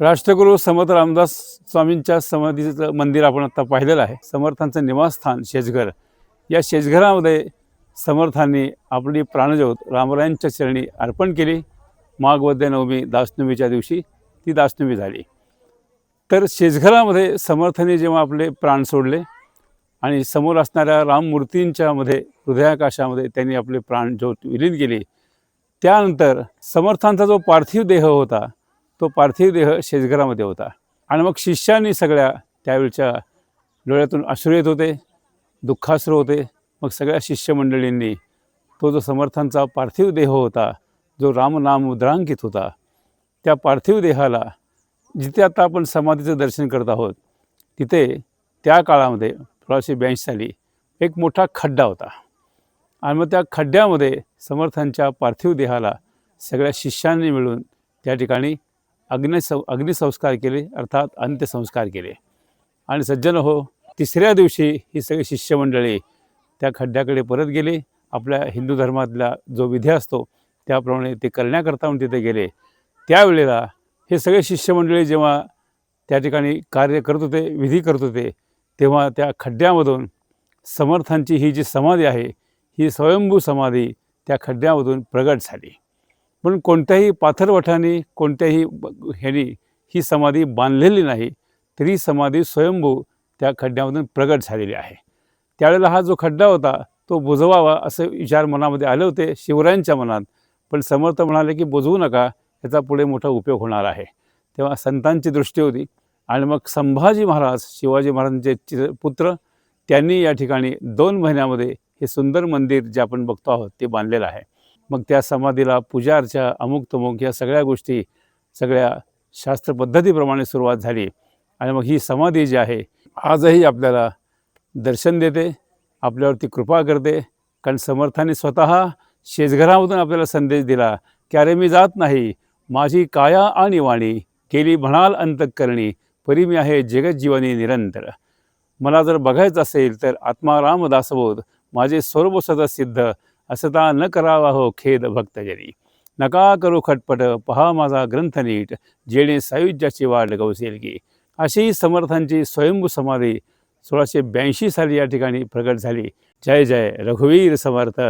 राष्ट्रगुरू समर्थ रामदास स्वामींच्या समाधीचं मंदिर आपण आता पाहिलेलं आहे. समर्थांचं निवासस्थान शेजघर. या शेजघरामध्ये समर्थांनी आपली प्राणज्योत रामरायांच्या चरणी अर्पण केली. माघ वद्य नवमी दासनवमीच्या दिवशी ती दासनवमी झाली. तर शेजघरामध्ये समर्थांनी जेव्हा आपले प्राण सोडले आणि समोर असणाऱ्या राममूर्तींच्या मध्ये हृदयाकाशामध्ये त्यांनी आपले प्राणज्योत विलीन केली, त्यानंतर समर्थांचा जो पार्थिव देह होता तो पार्थिव देह शेजघरामध्ये होता. आणि मग शिष्यांनी सगळ्या त्यावेळच्या डोळ्यातून अश्रू येत होते, दुःखाश्रू होते. मग सगळ्या शिष्यमंडळींनी तो जो समर्थांचा पार्थिव देह होता, जो रामनाम मुद्रांकित होता, त्या पार्थिव देहाला जिथे आता आपण समाधीचं दर्शन करत आहोत तिथे त्या काळामध्ये 1882 साली एक मोठा खड्डा होता. आणि मग त्या खड्ड्यामध्ये समर्थांच्या पार्थिव देहाला सगळ्या शिष्यांनी मिळून त्या ठिकाणी अग्निसंस्कार केले, अर्थात अंत्यसंस्कार केले. आणि सज्जन हो, तिसऱ्या दिवशी ही सगळी शिष्यमंडळी त्या खड्ड्याकडे परत गेली. आपल्या हिंदू धर्मातला जो विधी असतो त्याप्रमाणे ते करण्याकरता म्हणून तिथे गेले. त्यावेळेला हे सगळे शिष्यमंडळी जेव्हा त्या ठिकाणी कार्य करत होते, विधी करत होते, तेव्हा त्या खड्ड्यामधून समर्थांची ही जी समाधी आहे ही स्वयंभू समाधी त्या खड्ड्यामधून प्रगट झाली. पण कोणत्याही पाथरवठाने कोणत्याही ह्यानी ही समाधी बांधलेली नाही, तरी समाधी स्वयंभू त्या खड्ड्यामधून प्रगट झालेली आहे. त्यावेळेला हा जो खड्डा होता तो बुजवावा असे विचार मनामध्ये आले होते शिवरायांच्या मनात. पण समर्थ म्हणाले की बुजवू नका, याचा पुढे मोठा उपयोग होणार आहे. तेव्हा संतांची दृष्टी होती. आणि मग संभाजी महाराज, शिवाजी महाराजांचे पुत्र, त्यांनी या ठिकाणी 2 महिन्यामध्ये हे सुंदर मंदिर जे आपण बघतो आहोत ते बांधलेलं आहे. मग त्या समाधीला पूजा अर्चा अमुक तमुक या सगळ्या गोष्टी सगळ्या शास्त्र पद्धतीप्रमाणे सुरुवात झाली. आणि मग ही समाधी जी आहे आजही आपल्याला दर्शन देते, आपल्यावरती कृपा करते. कारण समर्थांनी स्वतः शेजघरामधून आपल्याला संदेश दिला की अरे मी जात नाही, माझी काया आणि वाणी केली म्हणाल अंतःकरणी, परी मी आहे जगज्जीवनी निरंतर. मला जर बघायचं असेल तर आत्मा रामदासबोध, माझे सर्व सदसिद्ध असता न करावा हो खेद भक्तजनी. नका करू खटपट, पहा माझा ग्रंथ नीट, जेणे सायुज्याची वाट गवसेल की. अशी समर्थांची स्वयंभू समाधी 1682 साली या ठिकाणी प्रगट झाली. जय जय रघुवीर समर्थ.